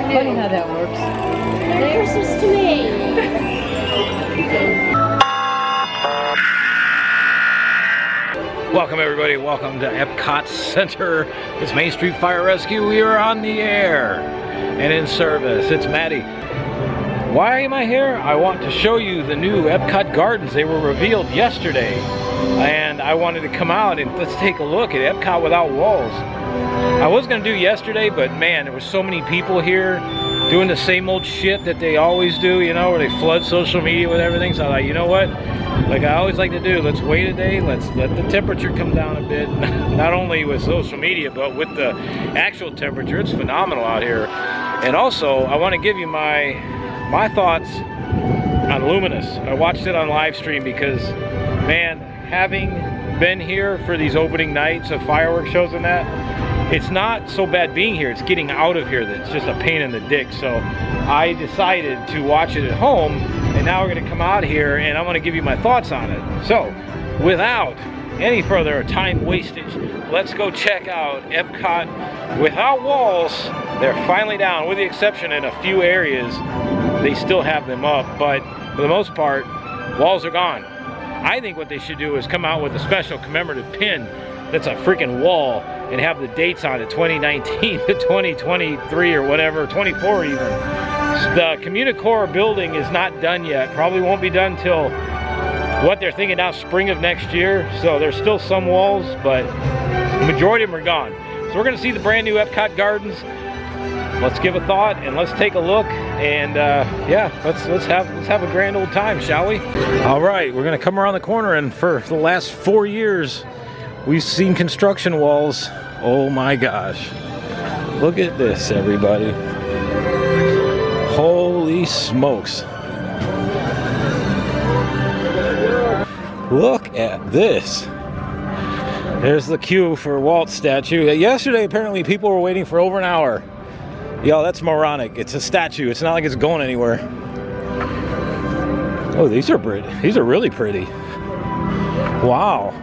Funny how that works. Merry Christmas to me. Welcome everybody, welcome to EPCOT Center. It's Main Street Fire Rescue. We are on the air and in service. It's Maddie. Why am I here? I want to show you the new EPCOT Gardens. They were revealed yesterday and I wanted to come out and let's take a look at EPCOT without walls. I was going to do yesterday, but man, there were so many people here doing the same old shit that they always do, you know, where they flood social media with everything. So I thought, you know what? Like I always like to do, let's wait a day, let's let the temperature come down a bit. Not only with social media, but with the actual temperature. It's phenomenal out here. And also, I want to give you my thoughts on Luminous. I watched it on live stream because, man, having been here for these opening nights of fireworks shows and that, it's not so bad being here, it's getting out of here that's just a pain in the dick. So I decided to watch it at home, and now we're going to come out here and I'm going to give you my thoughts on it. So without any further time wastage, let's go check out EPCOT without walls. They're finally down, with the exception in a few areas they still have them up, but for the most part walls are gone. I think what they should do is come out with a special commemorative pin that's a freaking wall and have the dates on it, 2019 to 2023 or whatever, 24 even. The Communicore building is not done yet. Probably won't be done till what they're thinking now, spring of next year. So there's still some walls, but the majority of them are gone. So we're gonna see the brand new EPCOT Gardens. Let's give a thought and let's take a look, and yeah, let's have a grand old time, shall we? All right, we're gonna come around the corner, and for the last 4 years we've seen construction walls. Oh my gosh, look at this, everybody. Holy smokes, look at this. There's the queue for Walt's statue. Yesterday apparently people were waiting for over an hour. Yo, that's moronic. It's a statue. It's not like it's going anywhere. Oh, these are pretty. These are really pretty. Wow.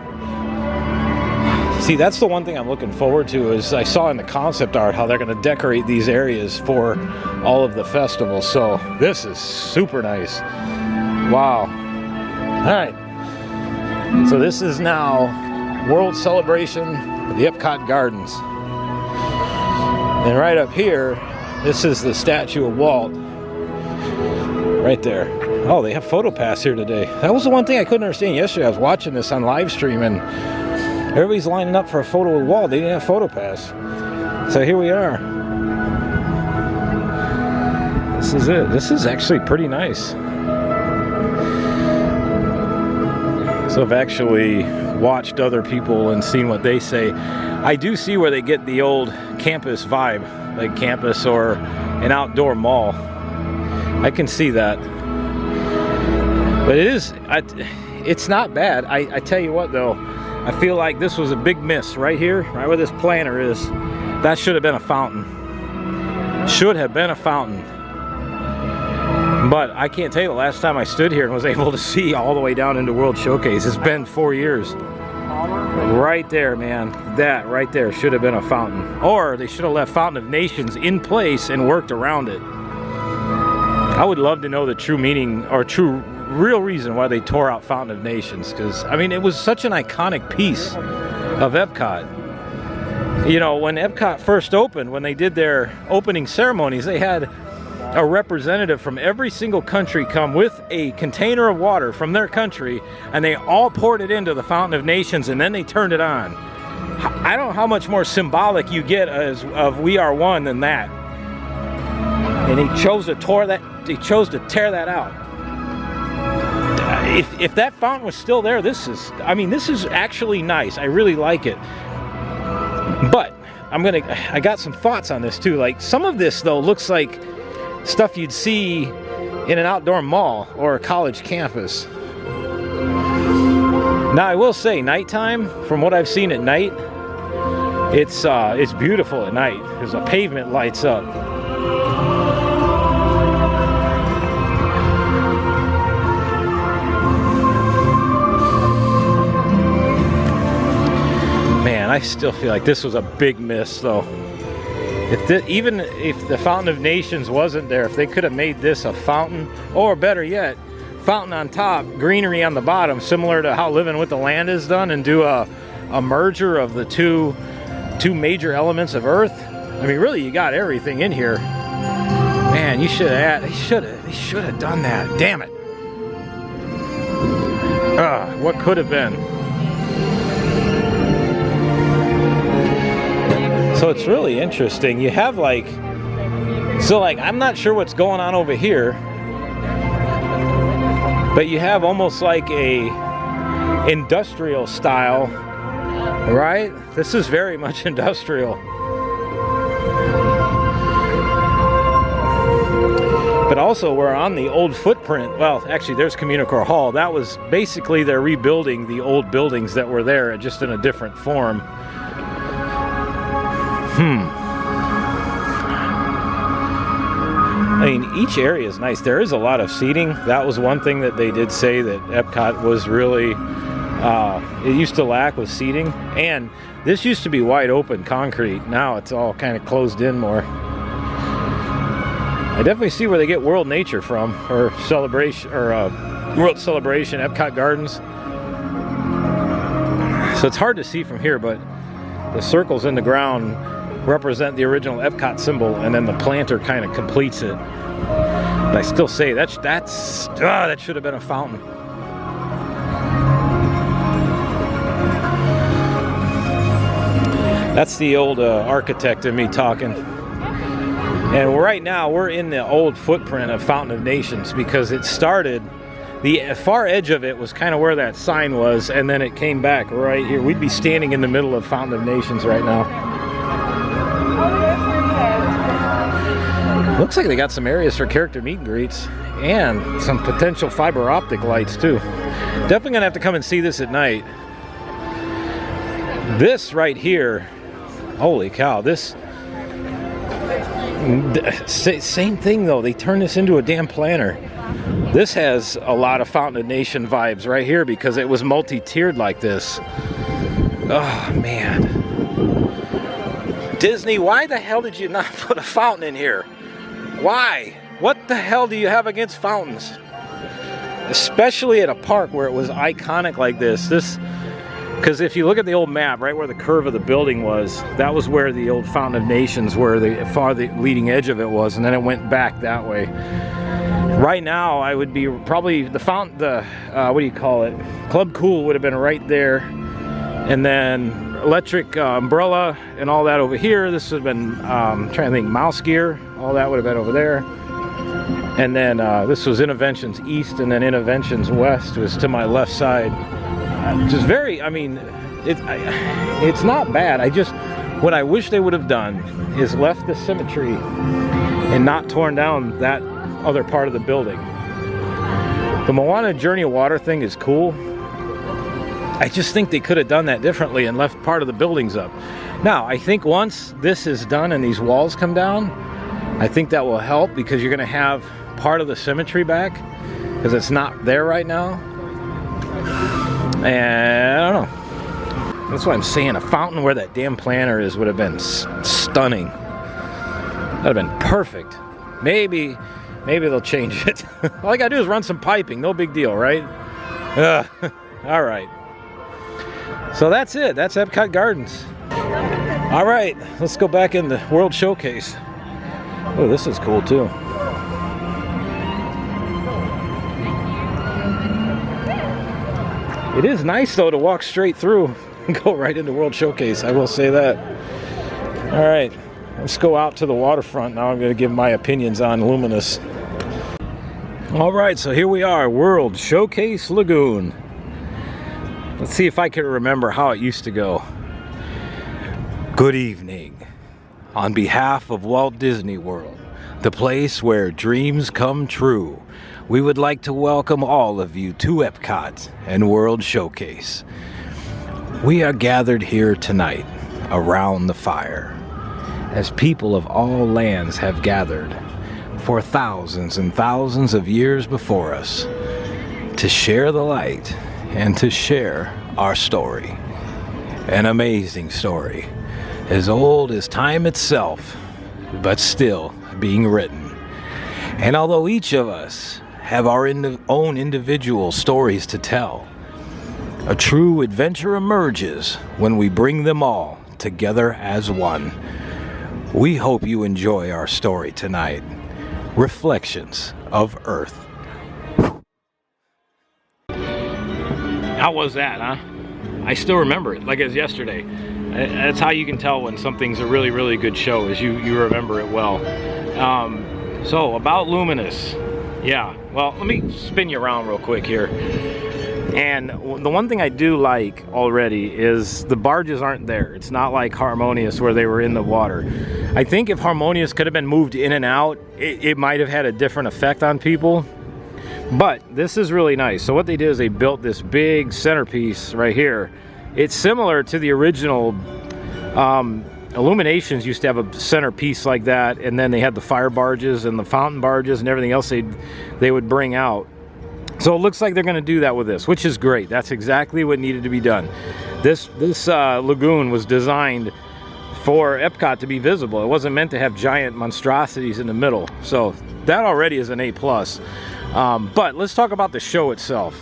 See, that's the one thing I'm looking forward to, is I saw in the concept art how they're going to decorate these areas for all of the festivals. So this is super nice. Wow. All right. So this is now World Celebration of the EPCOT Gardens. And right up here, this is the statue of Walt. Right there. Oh, they have PhotoPass here today. That was the one thing I couldn't understand yesterday. I was watching this on live stream and everybody's lining up for a photo with Walt. They didn't have PhotoPass. So here we are. This is it. This is actually pretty nice. So I've actually watched other people and seen what they say. I do see where they get the old campus vibe, like campus or an outdoor mall. I can see that. But it's not bad. I tell you what though, I feel like this was a big miss right here, right where this planter is. That should have been a fountain. Should have been a fountain. But I can't tell you the last time I stood here and was able to see all the way down into World Showcase. It's been 4 years. Right there, man. That right there should have been a fountain. Or they should have left Fountain of Nations in place and worked around it. I would love to know the true meaning or real reason why they tore out Fountain of Nations, because I mean it was such an iconic piece of EPCOT. You know, when EPCOT first opened, when they did their opening ceremonies, they had a representative from every single country come with a container of water from their country, and they all poured it into the Fountain of Nations, and then they turned it on. I don't know how much more symbolic you get of We Are One than that. And he chose to tear that out. If that fountain was still there, this is actually nice. I really like it. But I got some thoughts on this too. Like, some of this though looks like stuff you'd see in an outdoor mall or a college campus. Now I will say, nighttime, from what I've seen at night, it's beautiful at night because the pavement lights up. Man, I still feel like this was a big miss though. Even if the Fountain of Nations wasn't there, if they could have made this a fountain, or better yet, fountain on top, greenery on the bottom, similar to how Living with the Land is done, and do a merger of the two major elements of Earth. I mean, really, you got everything in here. Man, they should have done that. Damn it. What could have been? So it's really interesting. You have like, I'm not sure what's going on over here, but you have almost like a industrial style, right? This is very much industrial. But also we're on the old footprint. Well, actually there's Communicore Hall. That was basically they're rebuilding the old buildings that were there, just in a different form. I mean, each area is nice. There is a lot of seating. That was one thing that they did say that Epcot was really, it used to lack was seating. And this used to be wide open concrete. Now it's all kind of closed in more. I definitely see where they get World Nature from, or Celebration, or World Celebration, Epcot Gardens. So it's hard to see from here, but the circles in the ground represent the original Epcot symbol, and then the planter kind of completes it. But I still say that should have been a fountain. That's the old architect in me talking. And right now we're in the old footprint of Fountain of Nations, because it started, the far edge of it was kind of where that sign was, and then it came back right here. We'd be standing in the middle of Fountain of Nations right now. Looks like they got some areas for character meet and greets, and some potential fiber optic lights too. Definitely gonna have to come and see this at night. This right here, holy cow, this, same thing though, they turned this into a damn planter. This has a lot of Fountain of Nation vibes right here, because it was multi-tiered like this. Oh man. Disney, why the hell did you not put a fountain in here? Why? What the hell do you have against fountains? Especially at a park where it was iconic like this. Because if you look at the old map, right where the curve of the building was, that was where the old Fountain of Nations, where the leading edge of it was, and then it went back that way. Right now, I would be probably the fountain, what do you call it? Club Cool would have been right there, and then electric umbrella and all that over here. This would have been, I'm trying to think, Mouse Gear, all that would have been over there. And then this was Innovations East, and then Innovations West was to my left side. Just very, I mean, it's not bad. What I wish they would have done is left the symmetry and not torn down that other part of the building. The Moana Journey of Water thing is cool. I just think they could have done that differently and left part of the buildings up. Now, I think once this is done and these walls come down, I think that will help, because you're going to have part of the symmetry back, because it's not there right now. And I don't know. That's what I'm saying. A fountain where that damn planter is would have been stunning. That would have been perfect. Maybe they'll change it. All I gotta do is run some piping. No big deal, right? All right. So that's it. That's Epcot Gardens. All right, let's go back in the World Showcase. Oh, this is cool too. It is nice though to walk straight through and go right into World Showcase. I will say that. All right, let's go out to the waterfront. Now I'm going to give my opinions on Luminous. All right, so here we are, World Showcase Lagoon. Let's see if I can remember how it used to go. Good evening. On behalf of Walt Disney World, the place where dreams come true, we would like to welcome all of you to Epcot and World Showcase. We are gathered here tonight around the fire, as people of all lands have gathered for thousands and thousands of years before us to share the light and to share our story. An amazing story, as old as time itself, but still being written. And although each of us have our own individual stories to tell, a true adventure emerges when we bring them all together as one. We hope you enjoy our story tonight, Reflections of Earth. How was that, huh? I still remember it like it was yesterday. That's how you can tell when something's a really, really good show, is you remember it well. So, about Luminous. Yeah, well, let me spin you around real quick here. And the one thing I do like already is the barges aren't there. It's not like Harmonious where they were in the water. I think if Harmonious could have been moved in and out, it might have had a different effect on people. But this is really nice. So what they did is they built this big centerpiece right here. It's similar to the original Illuminations used to have a centerpiece like that, and then they had the fire barges and the fountain barges and everything else they would bring out. So it looks like they're going to do that with this, which is great. That's exactly what needed to be done. This lagoon was designed for EPCOT to be visible. It wasn't meant to have giant monstrosities in the middle. So that already is an A+. But let's talk about the show itself.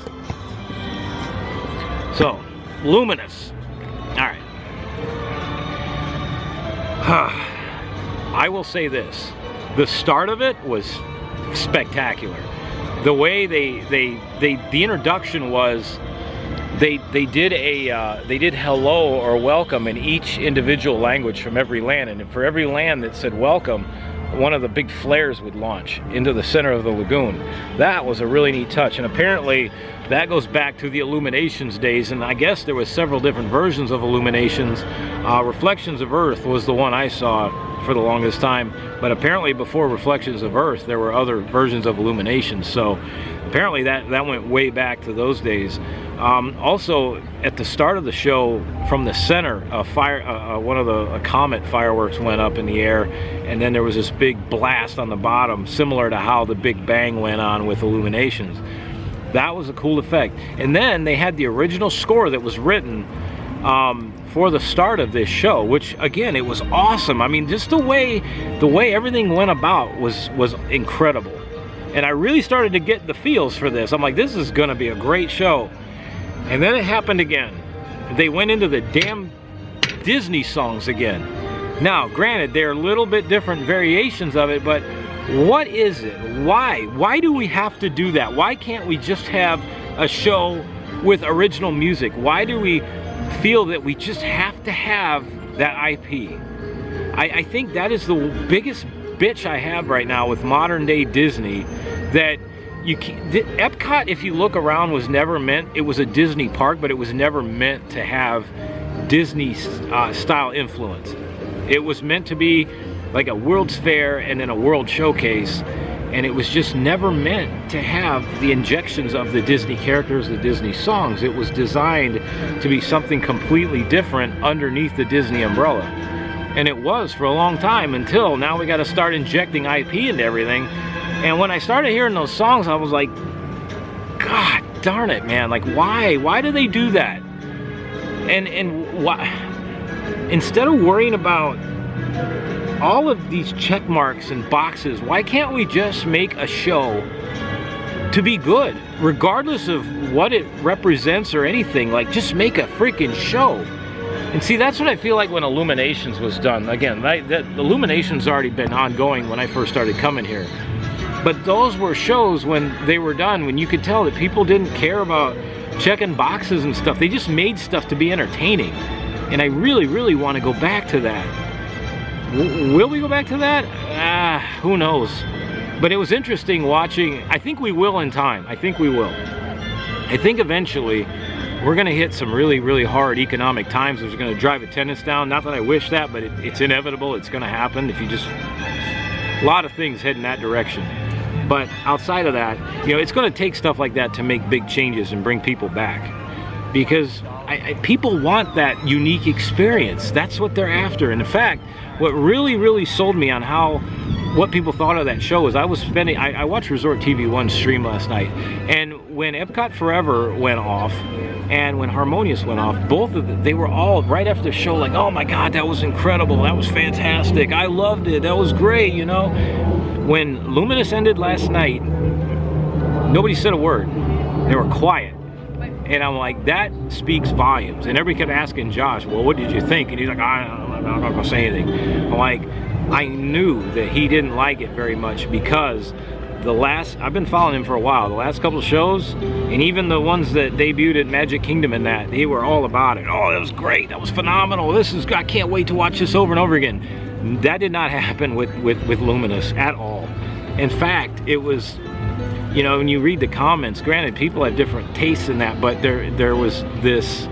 So, Luminous. All right. I will say this. The start of it was spectacular. The way the introduction was, they did hello or welcome in each individual language from every land, and for every land that said welcome, one of the big flares would launch into the center of the lagoon. That was a really neat touch, and apparently that goes back to the Illuminations days, and I guess there was several different versions of Illuminations. Reflections of Earth was the one I saw for the longest time, but apparently before Reflections of Earth there were other versions of Illuminations, so apparently that went way back to those days. Also, at the start of the show, from the center, one of the comet fireworks went up in the air, and then there was this big blast on the bottom, similar to how the Big Bang went on with Illuminations. That was a cool effect. And then they had the original score that was written for the start of this show, which again, it was awesome. I mean, just the way everything went about was incredible. And I really started to get the feels for this. I'm like, this is gonna be a great show. And then it happened again. They went into the damn Disney songs again. Now, granted, they're a little bit different variations of it, but what is it? Why do we have to do that? Why can't we just have a show with original music? Why do we feel that we just have to have that IP? I think that is the biggest bitch I have right now with modern day Disney, that EPCOT, if you look around, was never meant, it was a Disney park, but it was never meant to have Disney style influence. It was meant to be like a World's Fair and then a World Showcase, and it was just never meant to have the injections of the Disney characters, the Disney songs. It was designed to be something completely different underneath the Disney umbrella. And it was for a long time, until now we got to start injecting IP into everything. And when I started hearing those songs, I was like, God darn it, man. Like, why do they do that? And why, instead of worrying about all of these check marks and boxes, why can't we just make a show to be good, regardless of what it represents or anything? Like, just make a freaking show. And see, that's what I feel like when Illuminations was done. Again, Illuminations already been ongoing when I first started coming here. But those were shows when they were done, when you could tell that people didn't care about checking boxes and stuff. They just made stuff to be entertaining. And I really, really want to go back to that. Will we go back to that? Who knows? But it was interesting watching. I think we will in time. I think we will. I think eventually we're going to hit some really, really hard economic times. It's going to drive attendance down. Not that I wish that, but it's inevitable. It's going to happen if you just... A lot of things head in that direction. But outside of that, you know, it's going to take stuff like that to make big changes and bring people back. because people want that unique experience. That's what they're after. And in fact, what really sold me on what people thought of that show was I watched Resort TV 1 stream last night, and when EPCOT Forever went off and when Harmonious went off, both of them, they were all right after the show like, oh my God, that was incredible, that was fantastic, I loved it, that was great, you know. When Luminous ended last night, nobody said a word. They were quiet. And I'm like, that speaks volumes. And everybody kept asking Josh, well, what did you think? And he's like, I'm not gonna say anything. I'm like, I knew that he didn't like it very much because I've been following him for a while, the last couple of shows, and even the ones that debuted at Magic Kingdom and that, they were all about it. Oh, that was great, that was phenomenal, I can't wait to watch this over and over again. That did not happen with Luminous at all. In fact, it was, you know, when you read the comments, granted, people have different tastes in that, but there was this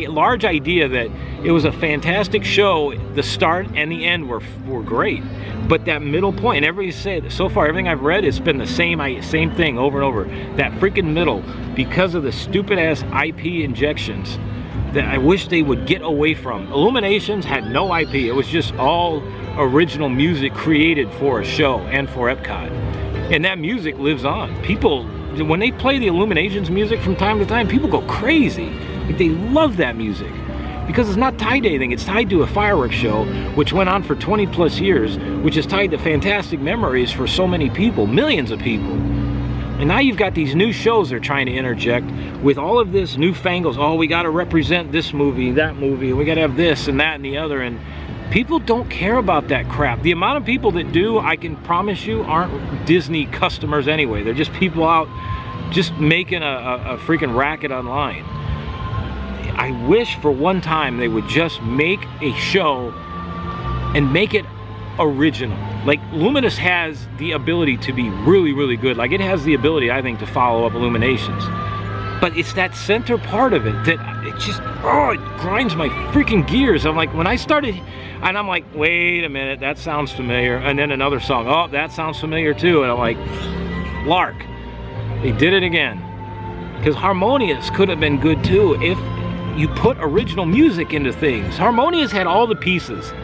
large idea that it was a fantastic show. The start and the end were great, but that middle point, and everybody said so far, everything I've read, it's been the same thing over and over. That freaking middle, because of the stupid ass IP injections that I wish they would get away from. Illuminations had no IP. It was just all original music created for a show and for EPCOT. And that music lives on. People, when they play the Illuminations music from time to time, people go crazy. Like, they love that music. Because it's not tied to anything. It's tied to a fireworks show, which went on for 20 plus years, which is tied to fantastic memories for so many people, millions of people. And now you've got these new shows they're trying to interject with all of this newfangled, oh, we got to represent this movie, that movie, we got to have this and that and the other, and people don't care about that crap. The amount of people that do, I can promise you, aren't Disney customers anyway. They're just people out just making a freaking racket online. I wish for one time they would just make a show and make it original. Like, Luminous has the ability to be really good. Like, it has the ability, I think, to follow up Illuminations. But it's that center part of it that it just, oh, it grinds my freaking gears. I'm like, when I started, and I'm like, wait a minute, that sounds familiar. And then another song, oh, that sounds familiar too. And I'm like, lark, they did it again. Because Harmonious could have been good too if you put original music into things. Harmonious had all the pieces.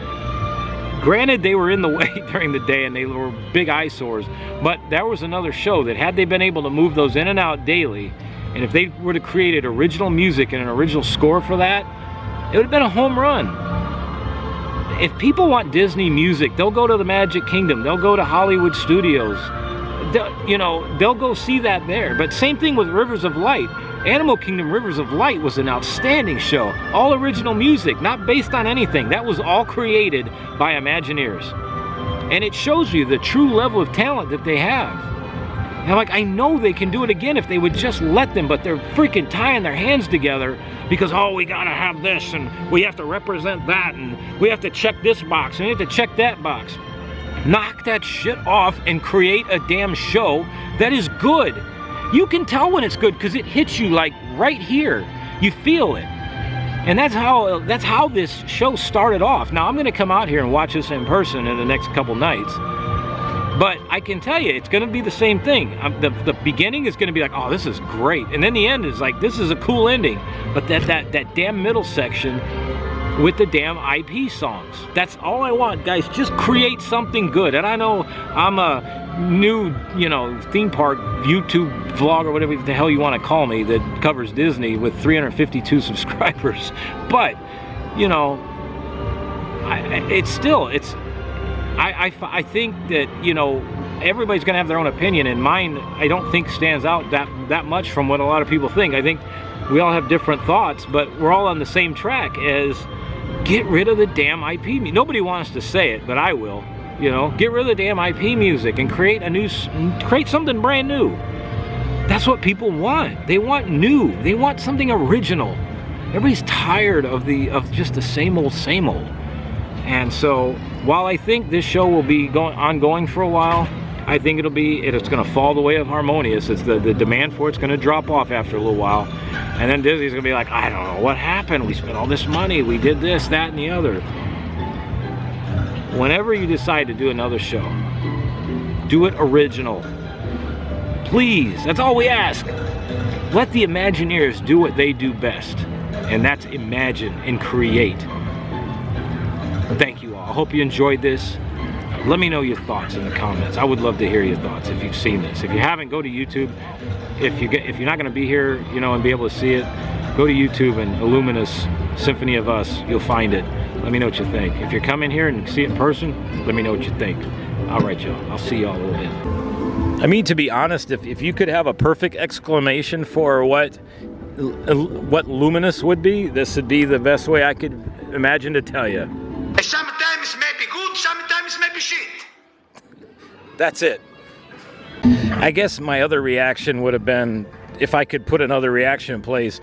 Granted, they were in the way during the day and they were big eyesores, but there was another show that had they been able to move those in and out daily, and if they were to create original music and an original score for that, it would have been a home run. If people want Disney music, they'll go to the Magic Kingdom, they'll go to Hollywood Studios, they'll go see that there. But same thing with Rivers of Light. Animal Kingdom Rivers of Light was an outstanding show. All original music, not based on anything. That was all created by Imagineers. And it shows you the true level of talent that they have. And I'm like, I know they can do it again if they would just let them, but they're freaking tying their hands together because, oh, we gotta have this, and we have to represent that, and we have to check this box, and we have to check that box. Knock that shit off and create a damn show that is good. You can tell when it's good because it hits you like right here. You feel it. And that's how this show started off. Now, I'm going to come out here and watch this in person in the next couple nights. But I can tell you, it's going to be the same thing. The beginning is going to be like, oh, this is great. And then the end is like, this is a cool ending. But that damn middle section with the damn IP songs. That's all I want, guys. Just create something good. And I know I'm a new, theme park YouTube vlog or whatever the hell you want to call me that covers Disney with 352 subscribers. But, I think that, everybody's going to have their own opinion, and mine, I don't think stands out that much from what a lot of people think. I think we all have different thoughts, but we're all on the same track as get rid of the damn IP. Nobody wants to say it, but I will. Get rid of the damn IP music and create something brand new. That's what people want. They want new. They want something original. Everybody's tired of just the same old. And so, while I think this show will be ongoing for a while, I think it's going to fall the way of Harmonious. It's the demand for it's going to drop off after a little while. And then Disney's going to be like, I don't know what happened. We spent all this money. We did this, that, and the other. Whenever you decide to do another show, do it original. Please, that's all we ask. Let the Imagineers do what they do best, and that's imagine and create. Thank you all. I hope you enjoyed this. Let me know your thoughts in the comments. I would love to hear your thoughts if you've seen this. If you haven't, go to YouTube. If you're not going to be here, you know, and be able to see it, go to YouTube and Luminous Symphony of Us. You'll find it. Let me know what you think. If you're coming here and see it in person, let me know what you think. All right, y'all. I'll see y'all a little bit. I mean, to be honest, if you could have a perfect exclamation for what Luminous would be, this would be the best way I could imagine to tell you. Sometimes it may be good, sometimes it may be shit. That's it. I guess my other reaction would have been, if I could put another reaction in place,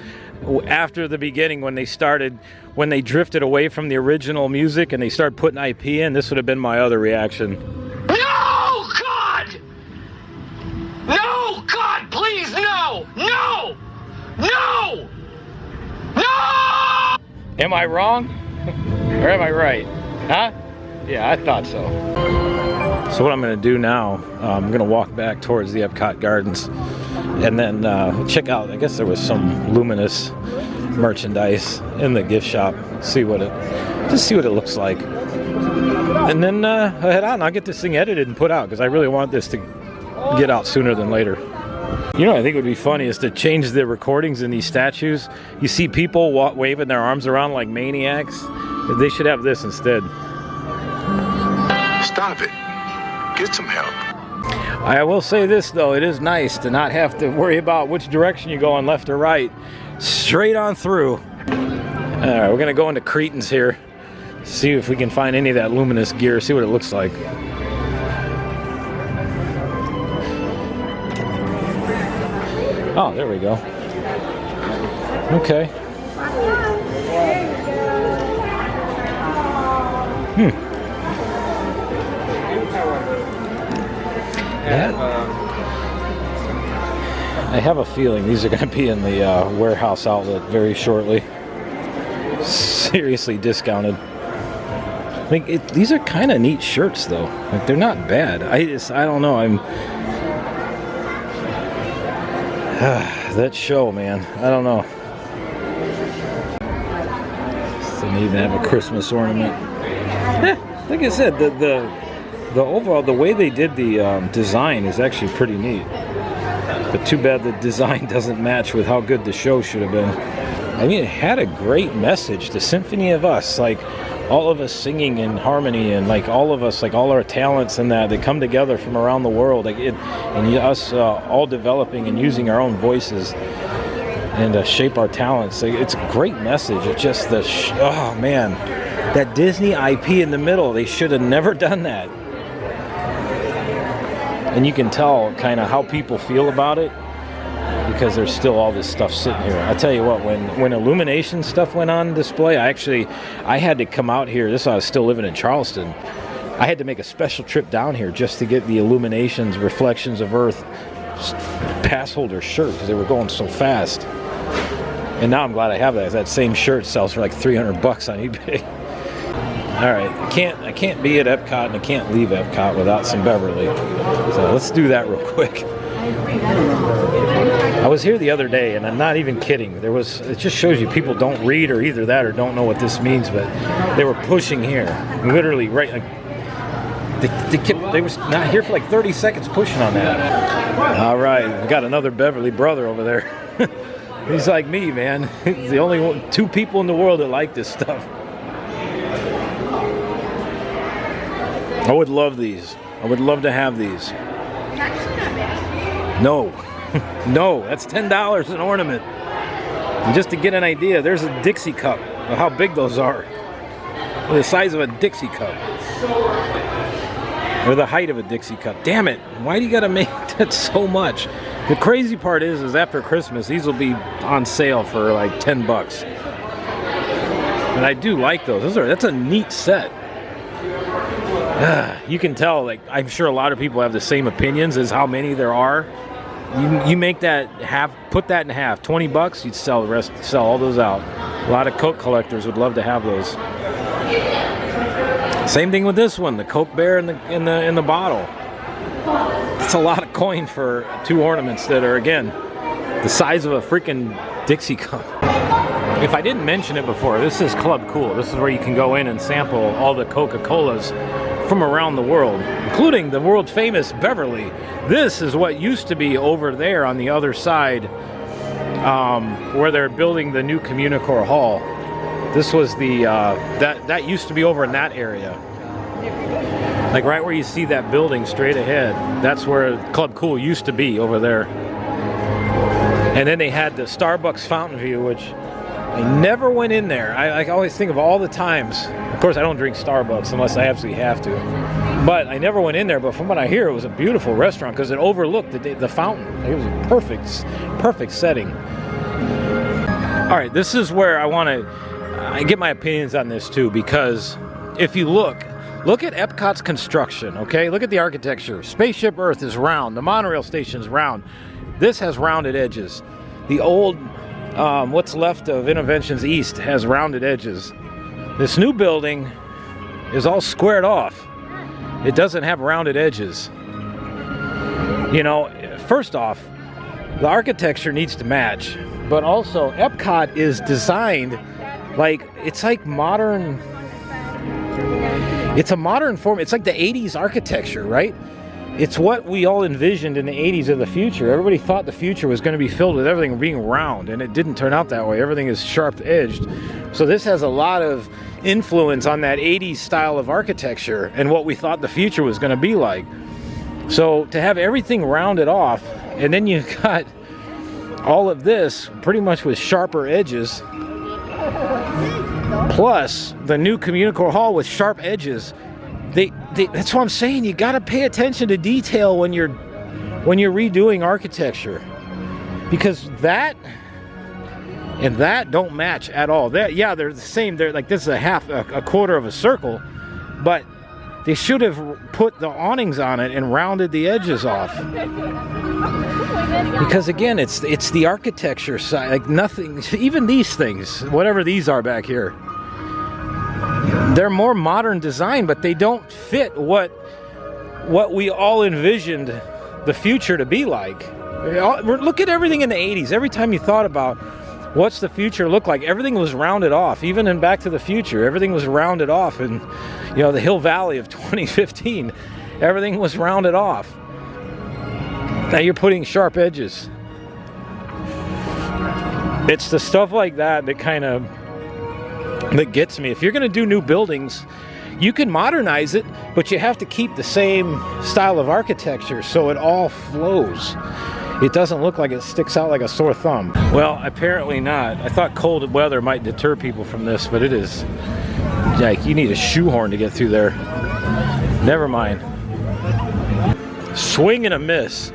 after the beginning when they drifted away from the original music and they started putting IP in, this would have been my other reaction. No, God! No, God, please, no! No! No! No! Am I wrong? Or am I right? Huh? Yeah, I thought so. So what I'm going to do now, I'm going to walk back towards the EPCOT Gardens and then check out, I guess there was some Luminous merchandise in the gift shop. Just see what it looks like. And then I'll head out and I'll get this thing edited and put out because I really want this to get out sooner than later. You know what I think would be funny is to change the recordings in these statues. You see people waving their arms around like maniacs. They should have this instead. Stop it. Get some help. I will say this though, it is nice to not have to worry about which direction you go on, left or right. Straight on through. Alright, we're gonna go into Cretans here. See if we can find any of that Luminous gear, see what it looks like. Oh, there we go. Okay. I have a feeling these are going to be in the warehouse outlet very shortly. Seriously discounted. Like these are kind of neat shirts though. Like they're not bad. I don't know. That show, man. I don't know. Doesn't even have a Christmas ornament. Like I said, the overall, the way they did the design is actually pretty neat. But too bad the design doesn't match with how good the show should have been. I mean, it had a great message. The Symphony of Us, like all of us singing in harmony, and like all of us, like all our talents and that, they come together from around the world, like it, and us all developing and using our own voices and shape our talents. Like, it's a great message. It's just oh man, that Disney IP in the middle, they should have never done that. And you can tell kind of how people feel about it because there's still all this stuff sitting here. I tell you what, when Illumination stuff went on display, I had to come out here. This I was still living in Charleston. I had to make a special trip down here just to get the Illuminations Reflections of Earth pass holder shirt because they were going so fast. And now I'm glad I have that. That same shirt sells for like $300 on eBay. All right, I can't be at Epcot and I can't leave Epcot without some Beverly. So let's do that real quick. I was here the other day, and I'm not even kidding. It just shows you people don't read or either that or don't know what this means, but they were pushing here, literally right. Like, they was not here for like 30 seconds pushing on that. All right, we got another Beverly brother over there. He's like me, man. He's the only two people in the world that like this stuff. I would love these. I would love to have these. No. No, that's $10 an ornament. And just to get an idea, there's a Dixie cup of how big those are. They're the size of a Dixie cup. Or the height of a Dixie cup. Damn it. Why do you gotta make that so much? The crazy part is after Christmas, these will be on sale for like 10 bucks. And I do like those. That's a neat set. You can tell, like, I'm sure a lot of people have the same opinions as how many there are. You make that put that in half, 20 bucks, you'd sell the rest, sell all those out. A lot of Coke collectors would love to have those. Same thing with this one, the Coke Bear in the bottle. It's a lot of coin for 2 ornaments that are, again, the size of a freaking Dixie cup. If I didn't mention it before, this is Club Cool. This is where you can go in and sample all the Coca-Colas from around the world, including the world famous Beverly. This is what used to be over there on the other side, where they're building the new Communicore Hall. This was the, that used to be over in that area. Like right where you see that building straight ahead, that's where Club Cool used to be, over there. And then they had the Starbucks Fountain View, which I never went in there. I always think of all the times. Of course, I don't drink Starbucks unless I absolutely have to. But I never went in there. But from what I hear, it was a beautiful restaurant because it overlooked the fountain. It was a perfect setting. All right, this is where I get my opinions on this too, because if you look at Epcot's construction, okay? Look at the architecture. Spaceship Earth is round. The monorail station is round. This has rounded edges. The old, what's left of Interventions East has rounded edges. This new building is all squared off. It doesn't have rounded edges. You know, first off, the architecture needs to match, but also Epcot is designed like, it's like modern, it's a modern form. It's like the 80s architecture, right? It's what we all envisioned in the 80s of the future. Everybody thought the future was going to be filled with everything being round, and it didn't turn out that way. Everything is sharp-edged. So this has a lot of influence on that 80s style of architecture and what we thought the future was going to be like. So to have everything rounded off, and then you've got all of this pretty much with sharper edges, plus the new Communicore Hall with sharp edges. That's what I'm saying. You got to pay attention to detail when you're redoing architecture, because that and that don't match at all. Yeah, they're the same. They're like, this is a quarter of a circle, but they should have put the awnings on it and rounded the edges off. Because again, it's the architecture side. Like nothing, even these things, whatever these are back here, they're more modern design, but they don't fit what we all envisioned the future to be like. Look at everything in the 80s. Every time you thought about what's the future look like, everything was rounded off. Even in Back to the Future, everything was rounded off. And you know, the Hill Valley of 2015, everything was rounded off. Now you're putting sharp edges. It's the stuff like that that gets me. If you're going to do new buildings, you can modernize it, but you have to keep the same style of architecture so it all flows. It doesn't look like it sticks out like a sore thumb. Well, apparently not. I thought cold weather might deter people from this, but it is like you need a shoehorn to get through there. Never mind. Swing and a miss.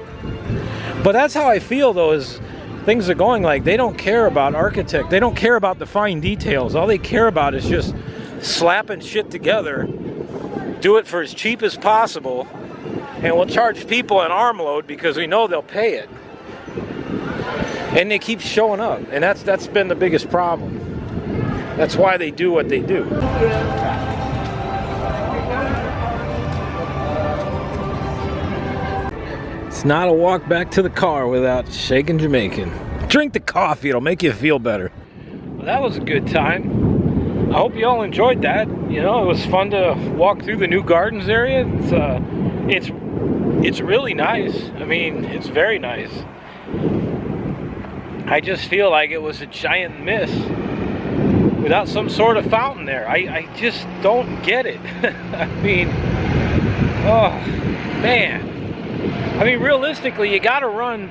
But that's how I feel though, is things are going like they don't care about architect. They don't care about the fine details. All they care about is just slapping shit together, do it for as cheap as possible, and we'll charge people an arm load because we know they'll pay it. And they keep showing up, and that's been the biggest problem. That's why they do what they do. It's not a walk back to the car without shaking Jamaican. Drink the coffee, it'll make you feel better. Well, that was a good time. I hope you all enjoyed that. You know, it was fun to walk through the new gardens area. It's really nice. I mean, it's very nice. I just feel like it was a giant miss without some sort of fountain there. I just don't get it. I mean, oh man. I mean, realistically, you got to run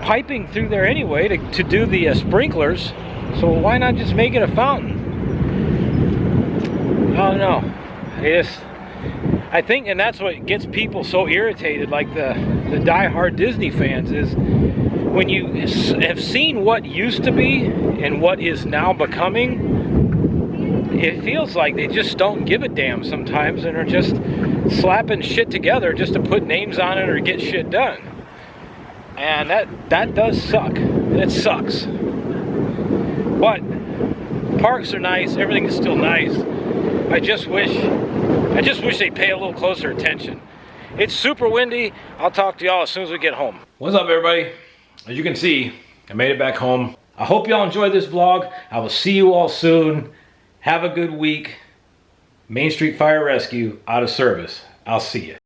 piping through there anyway to do the sprinklers. So why not just make it a fountain? Oh no, I think, and that's what gets people so irritated, like the die-hard Disney fans, is when you have seen what used to be and what is now becoming, it feels like they just don't give a damn sometimes and are just slapping shit together just to put names on it or get shit done. And that does suck. It sucks. But parks are nice, everything is still nice. I just wish they'd pay a little closer attention. It's super windy. I'll talk to y'all as soon as we get home. What's up, everybody? As you can see, I made it back home. I hope y'all enjoyed this vlog. I will see you all soon. Have a good week. Main Street Fire Rescue out of service. I'll see you.